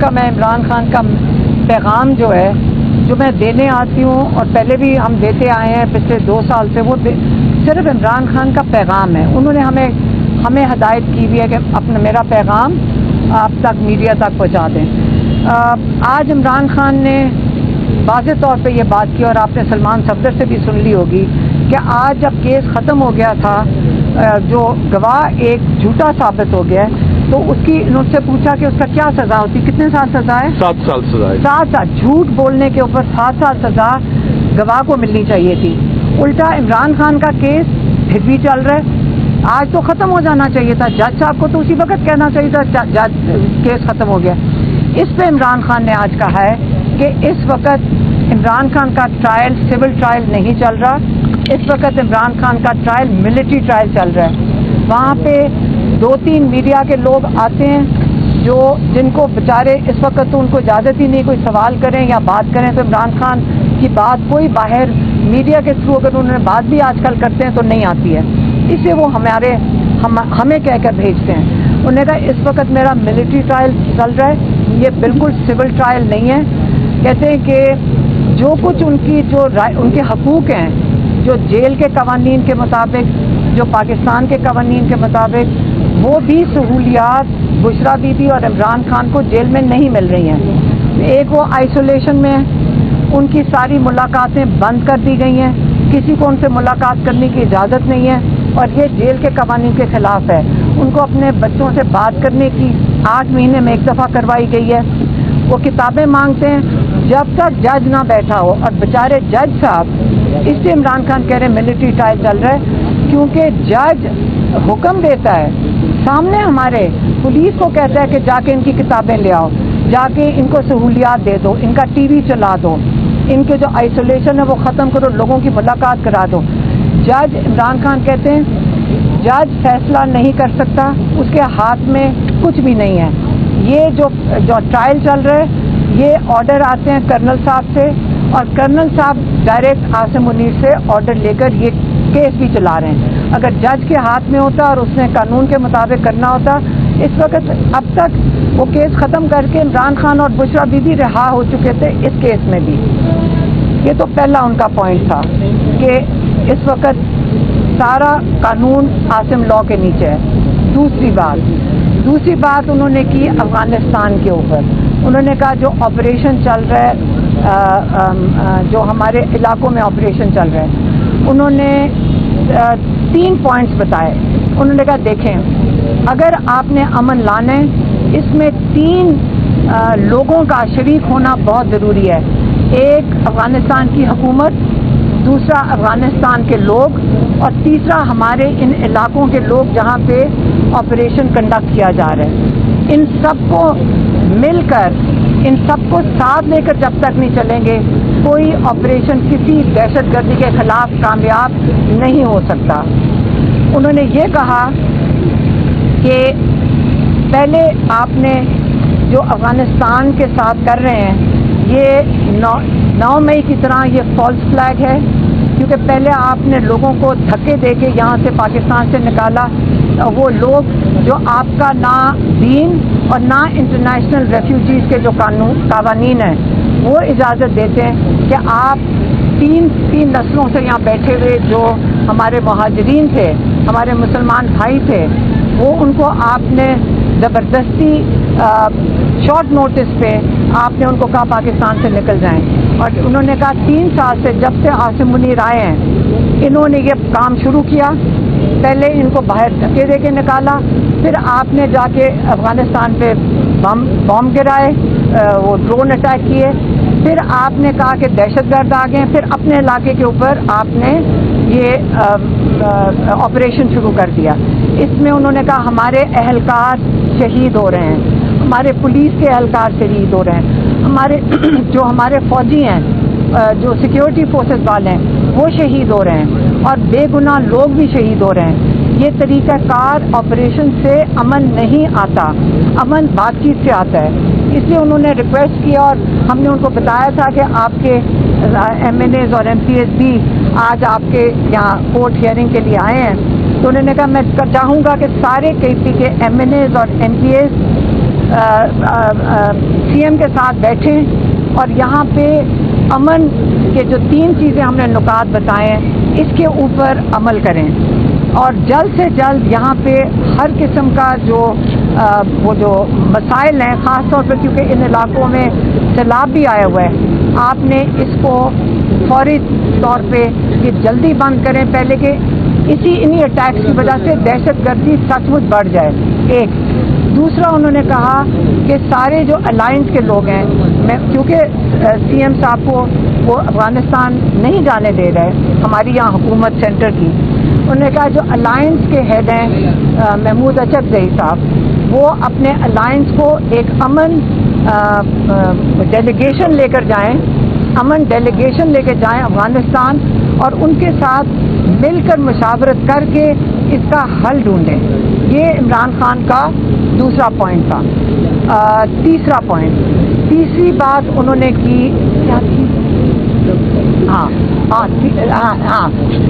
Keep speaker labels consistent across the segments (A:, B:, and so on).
A: کا میں عمران خان کا پیغام جو ہے جو میں دینے آتی ہوں اور پہلے بھی ہم دیتے آئے ہیں پچھلے 2 سال سے، وہ صرف عمران خان کا پیغام ہے. انہوں نے ہمیں ہدایت کی ہوئی ہے کہ اپنا میرا پیغام آپ تک میڈیا تک پہنچا دیں. آج عمران خان نے واضح طور پہ یہ بات کی اور آپ نے سلمان صفدر سے بھی سن لی ہوگی کہ آج جب کیس ختم ہو گیا تھا، جو گواہ ایک جھوٹا ثابت ہو گیا ہے، تو ان سے پوچھا کہ اس کا کیا سزا ہوتی. کتنے سال سزا ہے؟
B: 7 سال سزا ہے.
A: 7 سال. جھوٹ بولنے کے اوپر 7 سال سزا گواہ کو ملنی چاہیے تھی. الٹا عمران خان کا کیس پھر بھی چل رہا ہے. آج تو ختم ہو جانا چاہیے تھا. جج صاحب کو تو اسی وقت کہنا چاہیے تھا جج کیس ختم ہو گیا. اس پہ عمران خان نے آج کہا ہے کہ اس وقت عمران خان کا ٹرائل سول ٹرائل نہیں چل رہا. اس وقت عمران خان کا ٹرائل ملٹری ٹرائل چل رہا ہے. وہاں پہ 2-3 میڈیا کے لوگ آتے ہیں جن کو بیچارے اس وقت تو ان کو اجازت ہی نہیں کوئی سوال کریں یا بات کریں، تو عمران خان کی بات کوئی باہر میڈیا کے تھرو اگر انہوں نے بات بھی آج کل کرتے ہیں تو نہیں آتی ہے. اس لیے وہ ہمیں کہہ کر بھیجتے ہیں. انہوں نے کہا اس وقت میرا ملٹری ٹرائل چل رہا ہے، یہ بالکل سول ٹرائل نہیں ہے. کہتے ہیں کہ جو کچھ ان کے حقوق ہیں، جو جیل کے قوانین کے مطابق، جو پاکستان کے قوانین کے مطابق، وہ بھی سہولیات بشرا بی بی اور عمران خان کو جیل میں نہیں مل رہی ہیں. ایک وہ آئسولیشن میں ان کی ساری ملاقاتیں بند کر دی گئی ہیں، کسی کو ان سے ملاقات کرنے کی اجازت نہیں ہے، اور یہ جیل کے قوانین کے خلاف ہے. ان کو اپنے بچوں سے بات کرنے کی 8 مہینے میں 1 دفعہ کروائی گئی ہے. وہ کتابیں مانگتے ہیں جب تک جج نہ بیٹھا ہو. اور بیچارے جج صاحب، اس لیے عمران خان کہہ رہے ہیں ملٹری ٹرائل چل رہا ہے، کیونکہ جج حکم دیتا ہے سامنے ہمارے، پولیس کو کہتا ہے کہ جا کے ان کی کتابیں لے آؤ، جا کے ان کو سہولیات دے دو، ان کا ٹی وی چلا دو، ان کے جو آئسولیشن ہے وہ ختم کرو، لوگوں کی ملاقات کرا دو. جج عمران خان کہتے ہیں جج فیصلہ نہیں کر سکتا، اس کے ہاتھ میں کچھ بھی نہیں ہے. یہ جو ٹرائل چل رہا ہے، یہ آرڈر آتے ہیں کرنل صاحب سے، اور کرنل صاحب ڈائریکٹ عاصم منیر سے آرڈر لے کر یہ کیس بھی چلا رہے ہیں. اگر جج کے ہاتھ میں ہوتا اور اس نے قانون کے مطابق کرنا ہوتا، اس وقت اب تک وہ کیس ختم کر کے عمران خان اور بشرا بی بی رہا ہو چکے تھے اس کیس میں بھی. یہ تو پہلا ان کا پوائنٹ تھا کہ اس وقت سارا قانون عاصم لا کے نیچے ہے. دوسری بات انہوں نے کی افغانستان کے اوپر. انہوں نے کہا جو آپریشن چل رہا ہے، جو ہمارے علاقوں میں آپریشن چل رہا ہے، انہوں نے 3 پوائنٹس بتائے. انہوں نے کہا دیکھیں، اگر آپ نے امن لانا ہے، اس میں 3 لوگوں کا شریک ہونا بہت ضروری ہے. ایک افغانستان کی حکومت، دوسرا افغانستان کے لوگ، اور تیسرا ہمارے ان علاقوں کے لوگ جہاں پہ آپریشن کنڈکٹ کیا جا رہا ہے. ان سب کو مل کر، ان سب کو ساتھ لے کر جب تک نہیں چلیں گے، کوئی آپریشن کسی دہشت گردی کے خلاف کامیاب نہیں ہو سکتا. انہوں نے یہ کہا کہ پہلے آپ نے جو افغانستان کے ساتھ کر رہے ہیں، یہ 9 مئی کی طرح یہ فالس فلیگ ہے، کیونکہ پہلے آپ نے لوگوں کو دھکے دے کے یہاں سے پاکستان سے نکالا. وہ لوگ جو آپ کا نہ دین اور نہ انٹرنیشنل ریفیوجیز کے جو قوانین ہیں وہ اجازت دیتے ہیں کہ آپ 3 نسلوں سے یہاں بیٹھے ہوئے جو ہمارے مہاجرین تھے، ہمارے مسلمان بھائی تھے، وہ ان کو آپ نے زبردستی شارٹ نوٹس پہ آپ نے ان کو کہا پاکستان سے نکل جائیں. اور انہوں نے کہا 3 سال سے جب سے عاصم منیر آئے ہیں، انہوں نے یہ کام شروع کیا. پہلے ان کو باہر دھکے دے کے نکالا، پھر آپ نے جا کے افغانستان پہ بم گرائے، وہ ڈرون اٹیک کیے، پھر آپ نے کہا کہ دہشت گرد آ گئے، پھر اپنے علاقے کے اوپر آپ نے یہ آپریشن شروع کر دیا. اس میں انہوں نے کہا ہمارے اہلکار شہید ہو رہے ہیں، ہمارے پولیس کے اہلکار شہید ہو رہے ہیں، ہمارے فوجی ہیں، جو سیکیورٹی فورسز والے ہیں وہ شہید ہو رہے ہیں، اور بے گناہ لوگ بھی شہید ہو رہے ہیں. یہ طریقہ کار آپریشن سے امن نہیں آتا، امن بات چیت سے آتا ہے. اس لیے انہوں نے ریکویسٹ کیا، اور ہم نے ان کو بتایا تھا کہ آپ کے ایم این ایز اور ایم پی ایز بھی آج آپ کے یہاں کورٹ ہیئرنگ کے لیے آئے ہیں. تو انہوں نے کہا میں چاہوں گا کہ سارے کے پی کے ایم این ایز اور ایم پی ایز CM کے ساتھ بیٹھیں اور یہاں پہ امن کے جو 3 چیزیں ہم نے نکات بتائے ہیں اس کے اوپر عمل کریں، اور جلد سے جلد یہاں پہ ہر قسم کا وہ جو مسائل ہیں، خاص طور پہ کیونکہ ان علاقوں میں سیلاب بھی آیا ہوا ہے، آپ نے اس کو فوری طور پہ یہ جلدی بند کریں پہلے کہ انہی اٹیکس کی وجہ سے دہشت گردی سچ مچ بڑھ جائے، ایک۔ دوسرا انہوں نے کہا کہ سارے جو الائنس کے لوگ ہیں، کیونکہ CM صاحب کو وہ افغانستان نہیں جانے دے رہے، ہماری یہاں حکومت سینٹر کی، انہوں نے کہا جو الائنس کے ہیڈ ہیں محمود اچکزئی صاحب، وہ اپنے الائنس کو ایک امن ڈیلیگیشن لے کر جائیں، امن ڈیلیگیشن لے کے جائیں افغانستان، اور ان کے ساتھ مل کر مشاورت کر کے اس کا حل ڈھونڈیں۔ یہ عمران خان کا دوسرا پوائنٹ تھا۔ تیسری بات انہوں نے کی، کیا تھی؟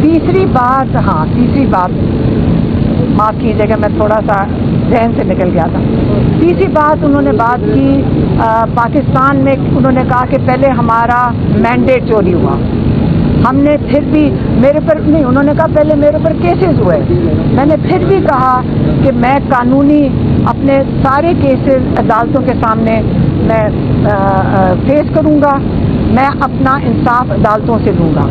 A: تیسری بات معاف کیجیے گا، میں تھوڑا سا ذہن سے نکل گیا تھا۔ تیسری بات انہوں نے بات کی پاکستان میں، انہوں نے کہا کہ پہلے ہمارا مینڈیٹ چوری ہوا، ہم نے پھر بھی میرے پر نہیں، انہوں نے کہا پہلے میرے پر کیسز ہوئے، میں نے پھر بھی کہا کہ میں قانونی اپنے سارے کیسز عدالتوں کے سامنے میں فیس کروں گا، میں اپنا انصاف عدالتوں سے دوں گا۔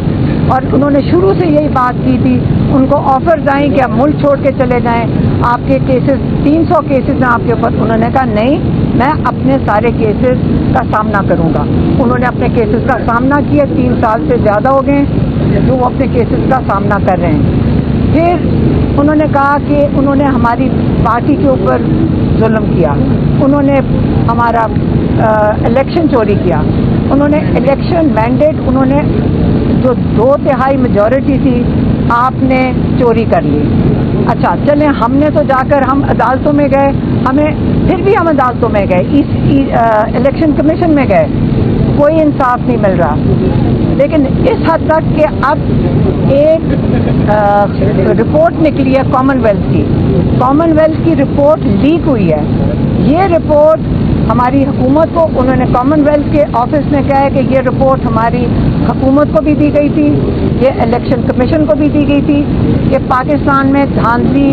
A: اور انہوں نے شروع سے یہی بات کی تھی، ان کو آفرز آئیں کہ آپ ملک چھوڑ کے چلے جائیں، آپ کے کیسز 300 کیسز ہیں آپ کے اوپر، انہوں نے کہا نہیں، میں اپنے سارے کیسز کا سامنا کروں گا۔ انہوں نے اپنے کیسز کا سامنا کیا، 3 سال سے زیادہ ہو گئے جو وہ اپنے کیسز کا سامنا کر رہے ہیں۔ پھر انہوں نے کہا کہ انہوں نے ہماری پارٹی کے اوپر ظلم کیا، انہوں نے ہمارا الیکشن چوری کیا، انہوں نے الیکشن مینڈیٹ، انہوں نے جو 2/3 میجورٹی تھی آپ نے چوری کر لی۔ اچھا چلیں، ہم نے تو جا کر ہم عدالتوں میں گئے، پھر بھی ہم عدالتوں میں گئے، الیکشن کمیشن میں گئے، کوئی انصاف نہیں مل رہا۔ لیکن اس حد تک کہ اب ایک رپورٹ نکلی ہے کامن ویلتھ کی رپورٹ لیک ہوئی ہے۔ یہ رپورٹ ہماری حکومت کو، انہوں نے کامن ویلتھ کے آفس نے کہا ہے کہ یہ رپورٹ ہماری حکومت کو بھی دی گئی تھی، یہ الیکشن کمیشن کو بھی دی گئی تھی کہ پاکستان میں دھاندلی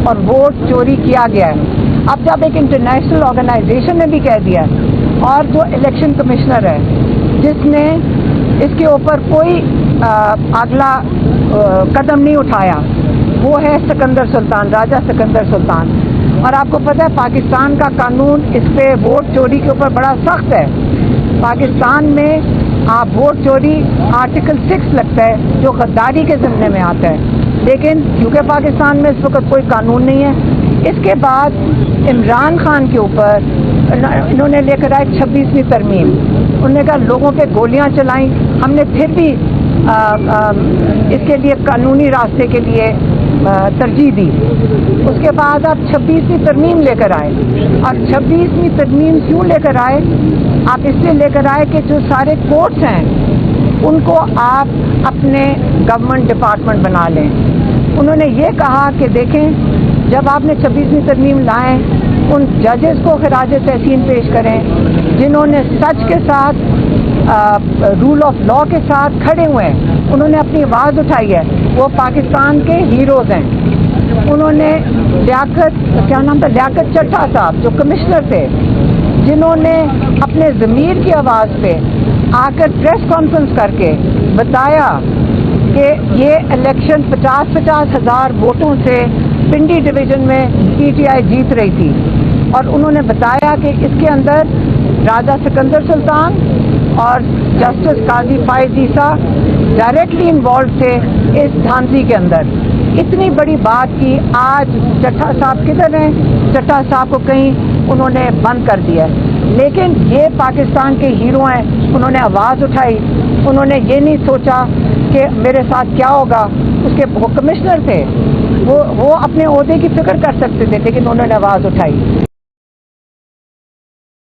A: اور ووٹ چوری کیا گیا ہے۔ اب جب ایک انٹرنیشنل آرگنائزیشن نے بھی کہہ دیا ہے، اور جو الیکشن کمشنر ہے جس نے اس کے اوپر کوئی اگلا قدم نہیں اٹھایا، وہ ہے سکندر سلطان، راجہ سکندر سلطان۔ اور آپ کو پتہ ہے پاکستان کا قانون اس پہ ووٹ چوری کے اوپر بڑا سخت ہے۔ پاکستان میں آپ ووٹ چوری آرٹیکل 6 لگتا ہے جو غداری کے ضمن میں آتا ہے، لیکن کیونکہ پاکستان میں اس وقت کوئی قانون نہیں ہے، اس کے بعد عمران خان کے اوپر انہوں نے لے کر آئے 26ویں ترمیم، انہوں نے کہا لوگوں پہ گولیاں چلائیں، ہم نے پھر بھی اس کے لیے قانونی راستے کے لیے ترجیح دی۔ اس کے بعد آپ 26ویں ترمیم لے کر آئے، اور 26ویں ترمیم کیوں لے کر آئے؟ آپ اس لیے لے کر آئے کہ جو سارے کورٹس ہیں ان کو آپ اپنے گورنمنٹ ڈپارٹمنٹ بنا لیں۔ انہوں نے یہ کہا کہ دیکھیں، جب آپ نے 26ویں ترمیم لائیں، ان ججز کو خراج تحسین پیش کریں جنہوں نے سچ کے ساتھ رول آف لا کے ساتھ کھڑے ہوئے ہیں، انہوں نے اپنی آواز اٹھائی ہے، وہ پاکستان کے ہیروز ہیں۔ انہوں نے لیاقت چٹھا صاحب جو کمشنر تھے، جنہوں نے اپنے ضمیر کی آواز پہ آ کر پریس کانفرنس کر کے بتایا کہ یہ الیکشن 50 ہزار ووٹوں سے پنڈی ڈویژن میں PTI جیت رہی تھی، اور انہوں نے بتایا کہ اس کے اندر راجہ سکندر سلطان اور جسٹس قاضی فائز عیسیٰ ڈائریکٹلی انوالوڈ تھے اس دھاندلی کے اندر۔ اتنی بڑی بات کی، آج چٹھا صاحب کدھر ہیں؟ چٹھا صاحب کو کہیں انہوں نے بند کر دیا، لیکن یہ پاکستان کے ہیرو ہیں، انہوں نے آواز اٹھائی، انہوں نے یہ نہیں سوچا کہ میرے ساتھ کیا ہوگا۔ اس کے وہ کمشنر تھے، وہ اپنے عہدے کی فکر کر سکتے تھے، لیکن انہوں نے آواز اٹھائی۔